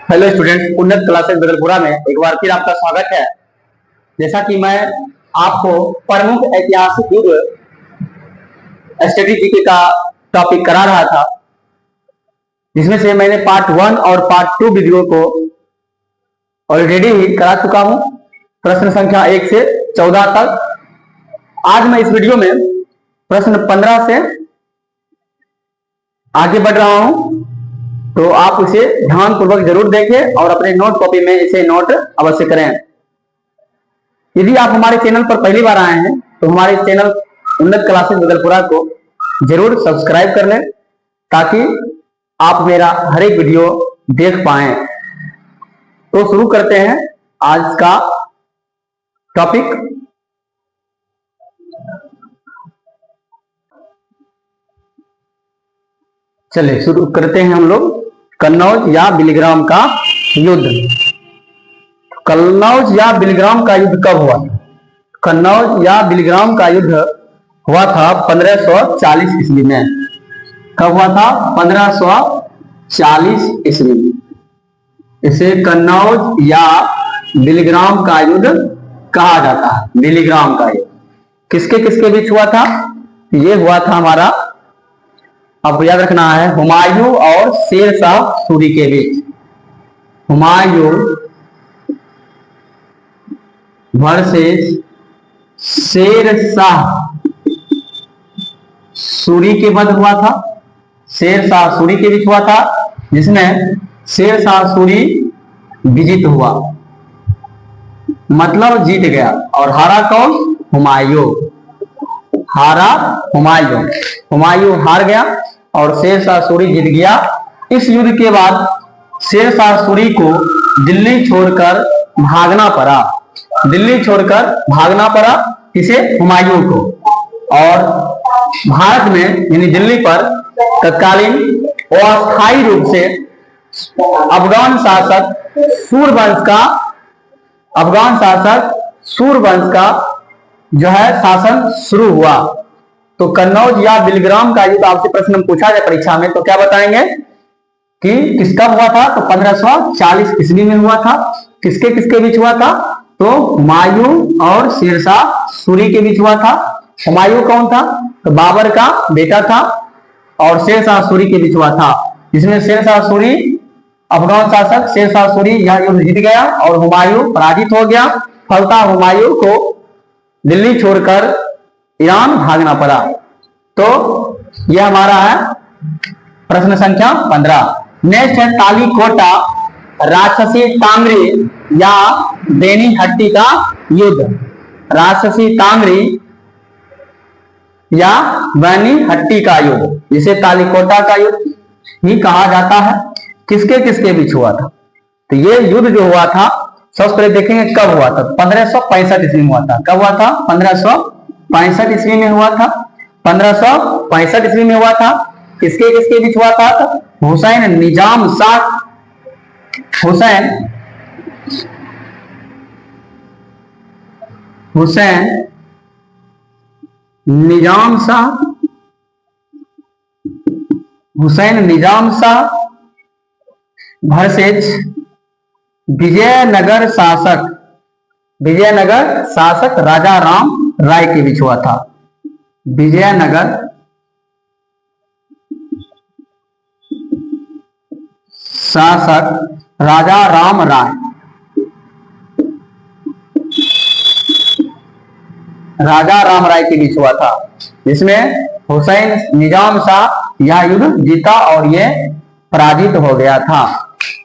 Hello students, उन्नत classes बदलपुरा में एक बार फिर आपका स्वागत है। जैसा कि मैं आपको प्रमुख ऐतिहासिक युद्ध स्ट्रेटेजी का टॉपिक करा रहा था, जिसमें से मैंने पार्ट 1 और पार्ट 2 वीडियो को ऑलरेडी ही करा चुका हूं, प्रश्न संख्या 1 से 14 तक। आज मैं इस वीडियो में प्रश्न 15 से आगे बढ़ रहा हूं, तो आप इसे ध्यानपूर्वक जरूर देखें और अपने नोट कॉपी में इसे नोट अवश्य करें। यदि आप हमारे चैनल पर पहली बार आए हैं तो हमारे चैनल उन्नत क्लासेस बदलपुरा को जरूर सब्सक्राइब कर लें, ताकि आप मेरा हर एक वीडियो देख पाएं। तो शुरू करते हैं आज का टॉपिक। चलिए शुरू करते हैं हम लोग। कन्नौज या बिलीग्राम का युद्ध। कन्नौज या बिलीग्राम का युद्ध कब हुआ था? कन्नौज या बिलीग्राम का युद्ध हुआ था 1540 ईस्वी में। कब हुआ था? 1540 ईस्वी में। इसे कन्नौज या बिलीग्राम का युद्ध कहा जाता है। बिलीग्राम का युद्ध किसके किसके बीच हुआ था? ये हुआ था हमारा, आपको याद रखना है, हुमायूं और शेर शाह सूरी के बीच। हुमायूं वर्सेस शेर शाह सूरी के मध्य हुआ था। शेर शाह सूरी के बीच हुआ था, जिसमें शेर शाह सूरी विजित हुआ, मतलब जीत गया। और हारा कौन? हुमायूं। हारा हुमायूं। हुमायूं हार गया और शेर शाह सूरी जीत गया। इस युद्ध के बाद शेर शाह सूरी को दिल्ली छोड़कर भागना पड़ा। दिल्ली छोड़कर भागना पड़ा किसे? हुमायूं को। और भारत में यानी दिल्ली पर तत्कालीन अस्थायी रूप से अफगान शासक सूरवंश का जो है शासन शुरू हुआ। तो कन्नौज या बिलीग्राम का युद्ध आपसे प्रश्न पूछा जाए परीक्षा में, तो क्या बताएंगे कि किसका हुआ था? तो 1540 ईस्वी में हुआ था। किसके किसके बीच हुआ था? तो हुमायूं और शेर शाह सूरी के बीच हुआ था। हुमायूं कौन था? तो बाबर का बेटा था। और शेर शाह सूरी के बीच हुआ था, जिसमें शेर शाह सूरी, अफगान शासक शेर शाह सूरी यह युद्ध जीत गया और हुमायूं पराजित हो गया। फलतः हुमायूं को दिल्ली छोड़कर ईरान भागना पड़ा। तो यह हमारा है प्रश्न संख्या 15। नेक्स्ट है तालीकोटा, राजसी तांगरी या बेनीहट्टी का युद्ध। राजसी तांगरी या बेनीहट्टी का युद्ध, जिसे तालीकोटा का युद्ध ही कहा जाता है, किसके किसके बीच हुआ था? तो ये युद्ध जो हुआ था, सबसे पहले देखेंगे कब हुआ था। 1565 ईस्वी में हुआ था। कब हुआ था? 1565 ईस्वी में हुआ था। 1565 ईस्वी में हुआ था। किसके किसके बीच हुआ था? हुसैन निजाम शाह, हुसैन निजाम शाह वर्सेस विजयनगर शासक राजा राम राय के बीच हुआ था। विजयनगर शासक राजा राम राय, के बीच हुआ था, जिसमें हुसैन निजाम शाह यह युद्ध जीता और ये पराजित हो गया था।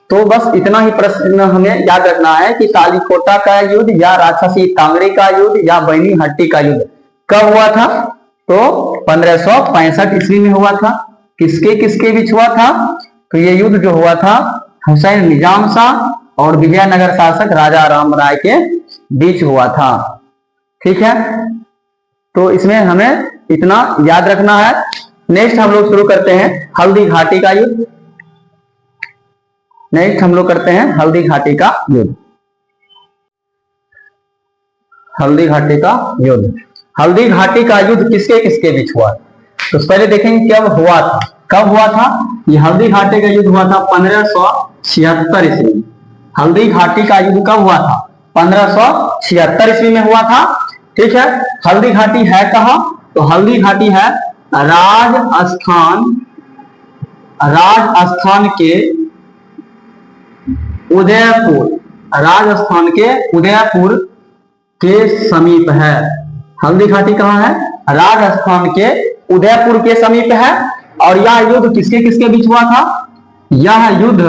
तो बस इतना ही प्रश्न हमें याद रखना है कि तालीकोटा का युद्ध या राजसी तांगरी का युद्ध या बेनीहट्टी का युद्ध कब हुआ था? तो 1565 ईस्वी में हुआ था। किसके किसके बीच हुआ था? तो ये युद्ध जो हुआ था हुसैन निजाम शाह और विजयनगर शासक राजा राम राय के बीच हुआ था। ठीक है, तो इसमें हमें इतना याद रखना है। नेक्स्ट हम लोग शुरू करते हैं हल्दी घाटी का युद्ध। हल्दी घाटी का युद्ध। हल्दी घाटी का युद्ध किसके किसके बीच हुआ? तो पहले देखेंगे कब हुआ था। ये हल्दी घाटी का युद्ध हुआ था 1576 ईस्वी। हल्दी घाटी का युद्ध कब हुआ था? 1576 ईस्वी में हुआ था। ठीक है, हल्दी घाटी है कहां? तो हल्दी घाटी है राजस्थान, राजस्थान के उदयपुर, राजस्थान के उदयपुर के समीप है। हल्दी घाटी कहां है? राजस्थान के उदयपुर के समीप है। और यह युद्ध किसके किसके बीच हुआ था? यह युद्ध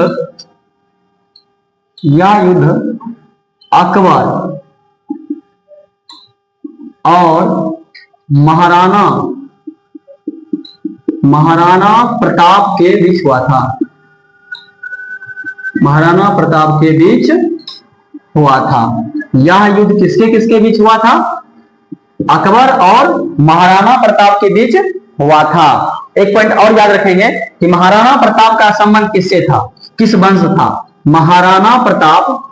अकबर और महाराणा प्रताप के बीच हुआ था। महाराणा प्रताप के बीच हुआ था। यह युद्ध किसके किसके बीच हुआ था? अकबर और महाराणा प्रताप के बीच हुआ था। एक पॉइंट और याद रखेंगे कि महाराणा प्रताप का संबंध किससे था, किस वंश था? महाराणा प्रताप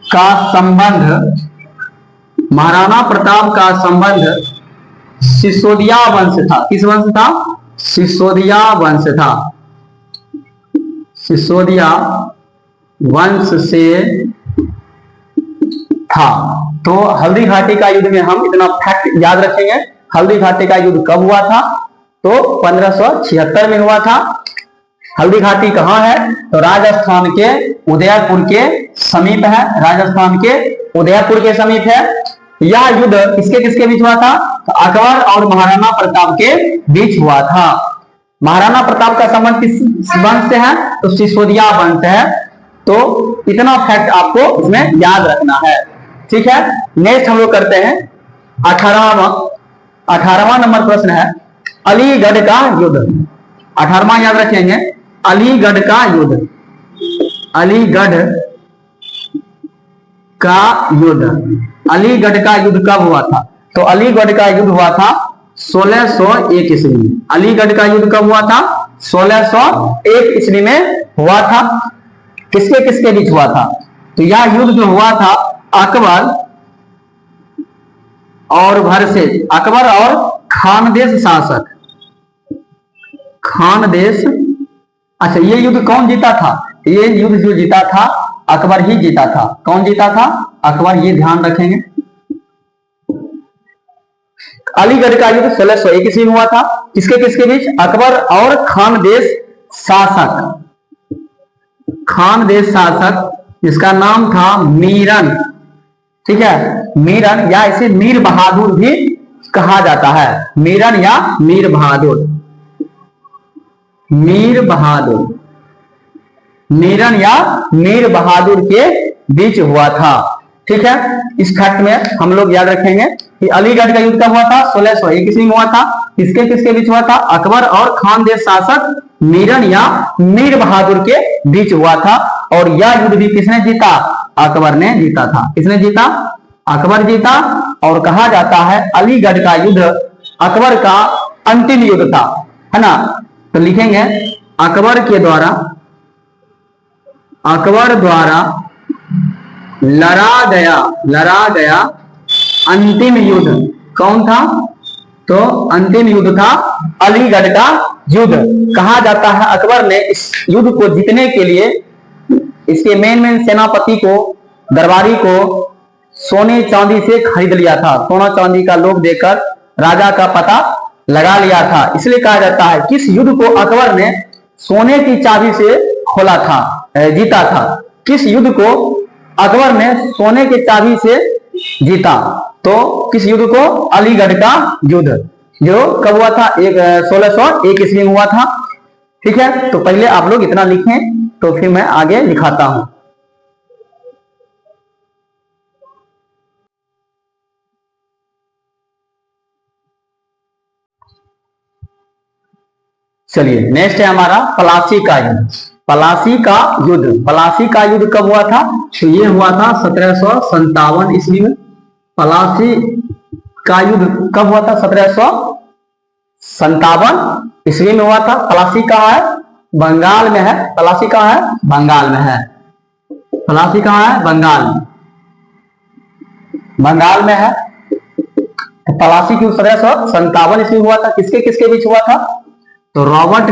का संबंध, महाराणा प्रताप का संबंध सिसोदिया वंश था। किस वंश था? सिसोदिया वंश था। सिसोदिया वंश से था। तो हल्दी घाटी का युद्ध में हम इतना फैक्ट याद रखेंगे। हल्दी घाटी का युद्ध कब हुआ था? तो 1576 में हुआ था। हल्दी घाटी कहां है? तो राजस्थान के उदयपुर के समीप है। राजस्थान के उदयपुर के समीप है। यह युद्ध किसके किसके बीच हुआ था? तो अकबर और महाराणा प्रताप के बीच हुआ था। महाराणा प्रताप का संबंध किस वंश से है? तो सिसोदिया वंश है। तो इतना फैक्ट आपको इसमें याद रखना है। ठीक है, नेक्स्ट हम लोग करते हैं 18वां नंबर प्रश्न है अलीगढ़ का युद्ध। 18वां याद रखेंगे, अलीगढ़ का युद्ध। अलीगढ़ का युद्ध, अलीगढ़ का युद्ध कब हुआ था? तो अलीगढ़ का युद्ध हुआ था 1601 ईस्वी में। अलीगढ़ का युद्ध कब हुआ था? 1601 ईस्वी में हुआ था। किसके किसके बीच हुआ था? तो यह युद्ध जो हुआ था अकबर और भरसेज, अकबर और खानदेश शासक, खानदेश। अच्छा, ये युद्ध कौन जीता था? ये युद्ध जो जीता था अकबर ही जीता था। कौन जीता था? अकबर। ये ध्यान रखेंगे। अलीगढ़ का युद्ध 1601 ईस्वी में हुआ था। किसके किसके बीच? अकबर और खानदेश शासक। खानदेश शासक जिसका नाम था मीरन। ठीक है, मीरन या इसे मीर बहादुर भी कहा जाता है। मीरन या मीर बहादुर, मीर बहादुर, मीरन या मीर बहादुर के बीच हुआ था। ठीक है, इस फैक्ट में हम लोग याद रखेंगे कि अलीगढ़ का युद्ध कब हुआ था? 1601 ईस्वी में हुआ था। किसके किसके बीच हुआ था? अकबर और खानदेश शासक मीरन या मीर बहादुर के बीच हुआ था। और यह युद्ध भी किसने जीता? अकबर ने जीता था। किसने जीता? अकबर जीता। और कहा जाता है अलीगढ़ का युद्ध अकबर का अंतिम युद्ध था, है ना। तो लिखेंगे अकबर द्वारा लड़ा गया अंतिम युद्ध कौन था? तो अंतिम युद्ध था अलीगढ़ का युद्ध। कहा जाता है अकबर ने इस युद्ध को जीतने के लिए इसके मेन सेनापति को, दरबारी को सोने चांदी से खरीद लिया था। सोना चांदी का लोभ देकर राजा का पता लगा लिया था। इसलिए कहा जाता है किस युद्ध को अकबर ने सोने की चाबी से खोला था, जीता था। किस युद्ध को अकबर ने सोने की चाबी से जीता? तो किस युद्ध को? अलीगढ़ का युद्ध, जो कब हुआ था? 1601 ईस्वी में हुआ था। ठीक है, तो पहले आप लोग इतना लिखें तो फिर मैं आगे लिखाता हूं। चलिए, नेक्स्ट है हमारा पलासी का युद्ध। पलासी का युद्ध, पलासी का युद्ध कब हुआ था? तो ये हुआ था 1757 ईस्वी में। पलासी का युद्ध कब हुआ था? 1757 ईस्वी में हुआ था। पलासी कहाँ है? बंगाल में है। पलासी कहाँ है? बंगाल में है। पलासी कहाँ है? बंगाल में, बंगाल में है। तो पलासी की 1757 ईस्वी हुआ था। किसके किसके बीच हुआ था? तो रॉबर्ट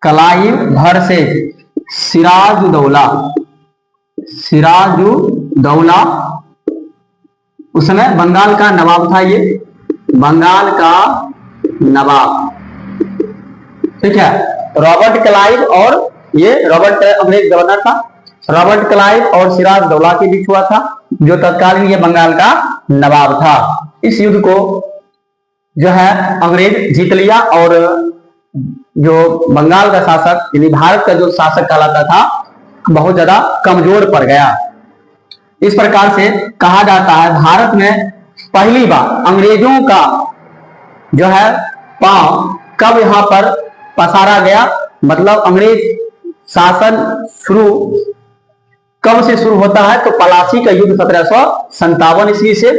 क्लाइव वर्सेस सिराजुद्दौला। उस समय बंगाल का नवाब था, ये बंगाल का नवाब, ठीक है। रॉबर्ट क्लाइव और ये रॉबर्ट अंग्रेज गवर्नर था, रॉबर्ट क्लाइव और सिराजुद्दौला के बीच हुआ था, जो तत्कालीन ये बंगाल का नवाब था। इस युद्ध को जो है अंग्रेज जीत लिया और जो बंगाल का शासक यानी भारत का जो शासक कहलाता था बहुत ज्यादा कमजोर पड़ गया। इस प्रकार से कहा जाता है भारत में पहली बार अंग्रेजों का जो है पांव कब यहां पर पसारा गया, मतलब अंग्रेज शासन कब से शुरू होता है, तो पलासी का युद्ध 1757 ईस्वी से।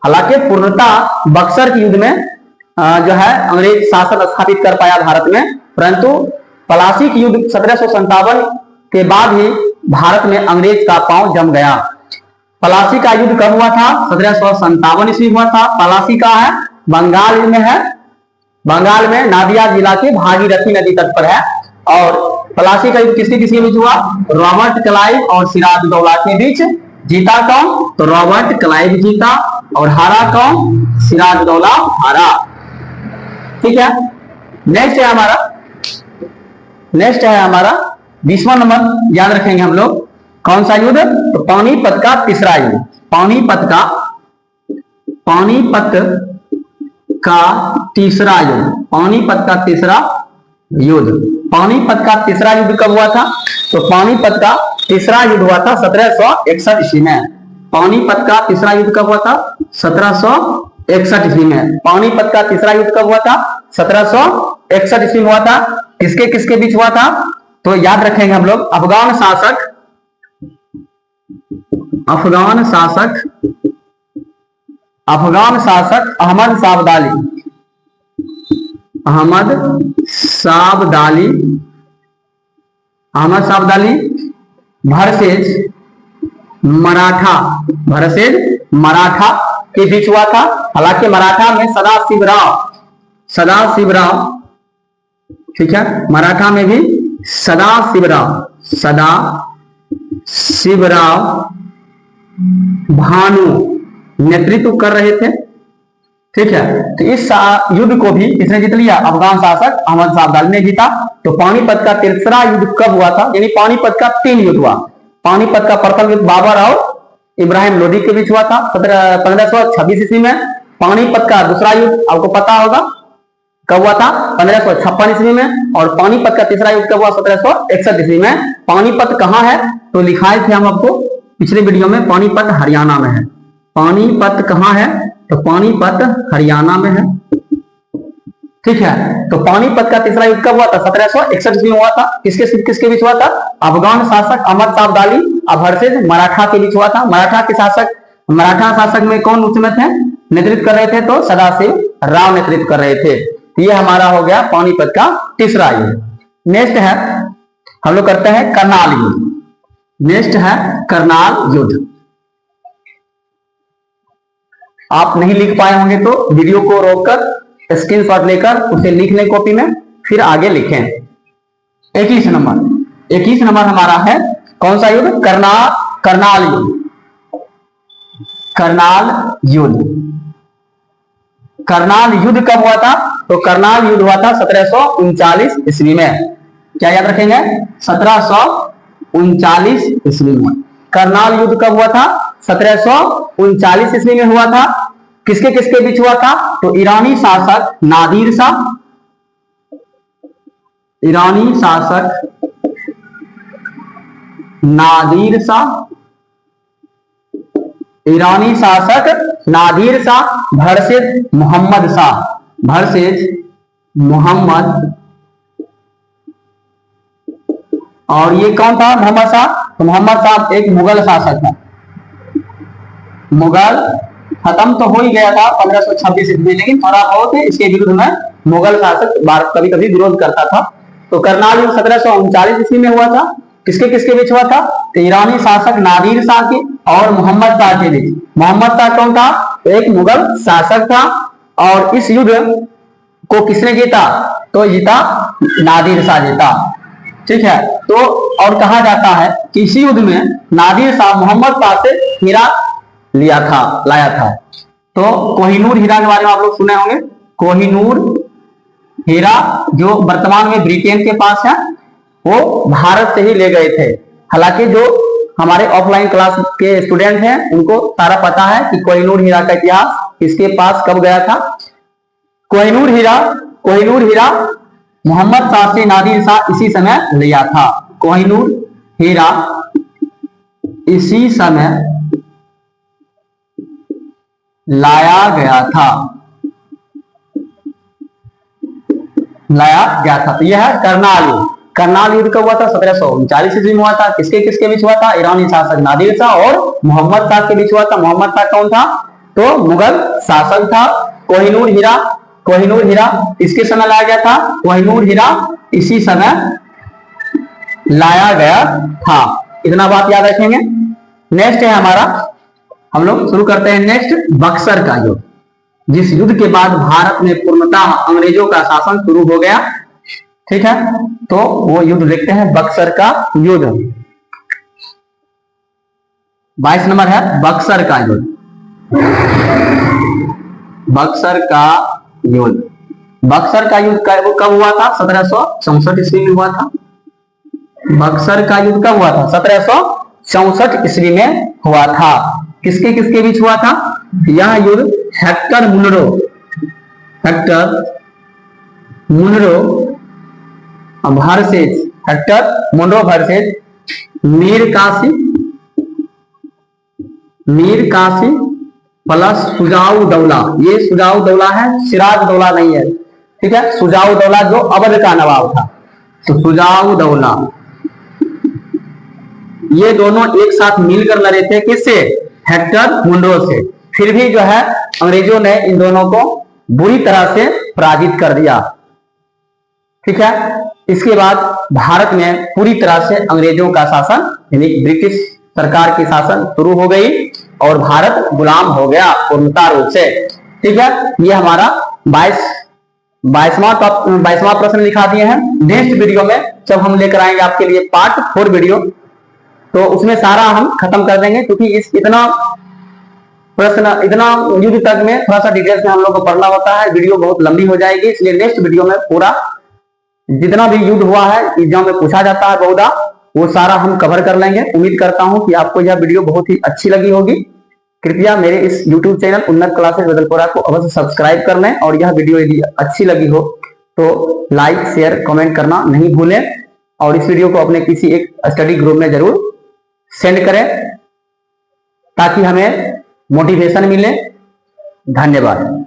हालांकि पूर्णतः बक्सर के युद्ध में जो है अंग्रेज शासन स्थापित कर पाया भारत में, परंतु पलासी की युद्ध 1757 के बाद ही भारत में अंग्रेज का पांव जम गया। पलासी का युद्ध कब हुआ था? 1757 ईस्वी हुआ था। पलासी का है बंगाल में है, बंगाल में नादिया जिला के भागीरथी नदी तट पर है। और पलासी का युद्ध किसके बीच हुआ? रॉबर्ट क्लाइव और सिराजुद्दौला के बीच। जीता कौन? तो रॉबर्ट क्लाइव जीता और हारा कौन? सिराजुद्दौला हारा, ठीक है। नेक्स्ट है हमारा 20वां नंबर, याद रखेंगे हम लोग। कौन सा युद्ध? तो पानीपत का तीसरा युद्ध। पानीपत का तीसरा युद्ध कब हुआ था? तो पानीपत का तीसरा युद्ध हुआ था 1761 ईस्वी में। पानीपत का तीसरा युद्ध कब हुआ था? 1761 ईस्वी में। पानीपत का तीसरा युद्ध कब हुआ था? 1761 ईस्वी में हुआ था। किसके बीच हुआ था? तो याद रखेंगे हम लोग। अफगान शासक अहमद साबदाली वर्सेस मराठा के बीच हुआ था। हालांकि मराठा में सदाशिवराव, ठीक है, मराठा में भी सदाशिवराव भानु नेतृत्व कर रहे थे, ठीक है। तो इस युद्ध को भी किसने जीत लिया? अफगान शासक अहमद साबदाली ने जीता। तो पानीपत का तीसरा युद्ध कब हुआ था? यानी पानीपत का 3 युद्ध हुआ। पानीपत का प्रथम युद्ध बाबर और इब्राहिम लोदी के बीच हुआ था 1526 ईस्वी में। पानीपत का दूसरा युद्ध आपको पता होगा कब हुआ था? 1556 ईस्वी में। और पानीपत का तीसरा युद्ध कब हुआ? 1761 ईस्वी में। पानीपत कहाँ है? तो लिखाए थे हम आपको पिछले वीडियो में, पानीपत हरियाणा में है। पानीपत कहाँ है? तो पानीपत हरियाणा में है, ठीक है। तो पानीपत का तीसरा युद्ध कब हुआ था? 1761 ईस्वी में हुआ था। किसके बीच हुआ था? अफगान शासक अहमद साबदाली वर्सेस मराठा के बीच हुआ था। मराठा शासक में कौन उसमें थे? नेतृत्व कर रहे थे? तो सदाशिव राव नेतृत्व कर रहे थे। ये हमारा हो गया पानीपत का तीसरा युद्ध। नेक्स्ट है हम लोग करते हैं करनाल युद्ध। नेक्स्ट है करनाल युद्ध। आप नहीं लिख पाए होंगे तो वीडियो को रोककर स्क्रीनशॉट लेकर उसे लिख लें कॉपी में, फिर आगे लिखें। 21 नंबर हमारा है कौन सा युद्ध? करनाल युद्ध। करनाल युद्ध कब हुआ था? तो करनाल युद्ध हुआ था 1739 ईस्वी में। क्या याद रखेंगे? 1739 ईस्वी में। करनाल युद्ध कब हुआ था? 1739 ईस्वी में हुआ था। किसके बीच हुआ था? तो ईरानी शासक नादिर शाह वर्सेस मोहम्मद। और ये कौन था? मोहम्मद शाह। तो मोहम्मद शाह एक मुगल शासक था। मुगल खत्म तो हो ही गया था 1526 ईस्वी, लेकिन थोड़ा बहुत इसके विरुद्ध में मुगल शासक कभी कभी विरोध करता था। तो करनाल युद्ध 1739 ईस्वी में हुआ था। किसके बीच हुआ था? तो ईरानी शासक नादिर शाह के और मोहम्मद शाह के बीच। मोहम्मद शाह कौन था? एक मुगल शासक था। और इस युद्ध को किसने जीता? तो जीता नादिर शाह जीता। ठीक है, तो और कहा जाता है कि इसी युद्ध में नादिर शाह मोहम्मद शाह से हीरा लाया था। तो कोहिनूर हीरा के बारे में आप लोग सुने होंगे। कोहिनूर हीरा जो वर्तमान में ब्रिटेन के पास है, वो भारत से ही ले गए थे। हालांकि जो हमारे ऑफलाइन क्लास के स्टूडेंट हैं उनको सारा पता है कि कोहिनूर हीरा का इतिहास इसके पास कब गया था। कोहिनूर हीरा मोहम्मद शाह से नादिर शाह इसी समय लिया था। कोहिनूर हीरा इसी समय लाया गया था। तो यह है करनाल युद्ध। करनाल युद्ध कब हुआ था? 1739 ईस्वी में हुआ था। किसके किसके बीच हुआ था? ईरानी शासक नादिर शाह और मोहम्मद शाह के बीच हुआ था। मोहम्मद शाह कौन था? तो मुगल शासक था। कोहिनूर हीरा इसके समय लाया गया था। कोहिनूर हीरा इसी समय लाया गया था। इतना बात याद रखेंगे। नेक्स्ट है हमारा, हम लोग शुरू करते हैं नेक्स्ट, बक्सर का युद्ध। जिस युद्ध के बाद भारत में पूर्णतः अंग्रेजों का शासन शुरू हो गया। ठीक है, तो वो युद्ध देखते हैं, बक्सर का युद्ध। 22 नंबर है बक्सर का युद्ध। बक्सर का युद्ध वो कब हुआ था? 1764 ईस्वी में हुआ था। बक्सर का युद्ध कब हुआ था? 1764 ईस्वी में हुआ था। किसके किसके बीच हुआ था? यह युद्ध Hector Munro versus Mir Qasim plus Shuja Daula. ये सुजाऊ दौला है, सिराज दौला नहीं है। ठीक है, सुजाऊ दौला जो अवध का नवाब था। तो सुजाऊ दौला ये दोनों एक साथ मिलकर लड़े थे। किससे? हेक्टर मुनरो से। फिर भी जो है अंग्रेजों ने इन दोनों को बुरी तरह से पराजित कर दिया। ठीक है, इसके बाद भारत में पूरी तरह से अंग्रेजों का शासन यानी ब्रिटिश सरकार की शासन शुरू हो गई और भारत गुलाम हो गया पूर्णतः रूप से। ठीक है, ये हमारा 22वां प्रश्न लिखा दिए हैं। नेक्स्ट वीडियो में जब हम लेकर आएंगे आपके लिए पार्ट 4 वीडियो, तो उसमें सारा हम खत्म कर देंगे, क्योंकि इतना युद्ध तक में थोड़ा सा डिटेल्स में हम लोग को पढ़ना होता है, वीडियो बहुत लंबी हो जाएगी। इसलिए नेक्स्ट वीडियो में पूरा जितना भी युद्ध हुआ है, एग्जाम में पूछा जाता है बहुधा, वो सारा हम कवर कर लेंगे। उम्मीद करता हूं कि आपको यह वीडियो बहुत ही अच्छी लगी होगी। कृपया मेरे इस YouTube चैनल उन्नत क्लासेस बदलपुरा को अवश्य सब्सक्राइब कर लें, और यह वीडियो यदि अच्छी लगी हो तो लाइक शेयर कमेंट करना नहीं भूलें, और इस वीडियो को अपने किसी एक स्टडी ग्रुप में जरूर सेंड करें ताकि हमें मोटिवेशन मिले। धन्यवाद।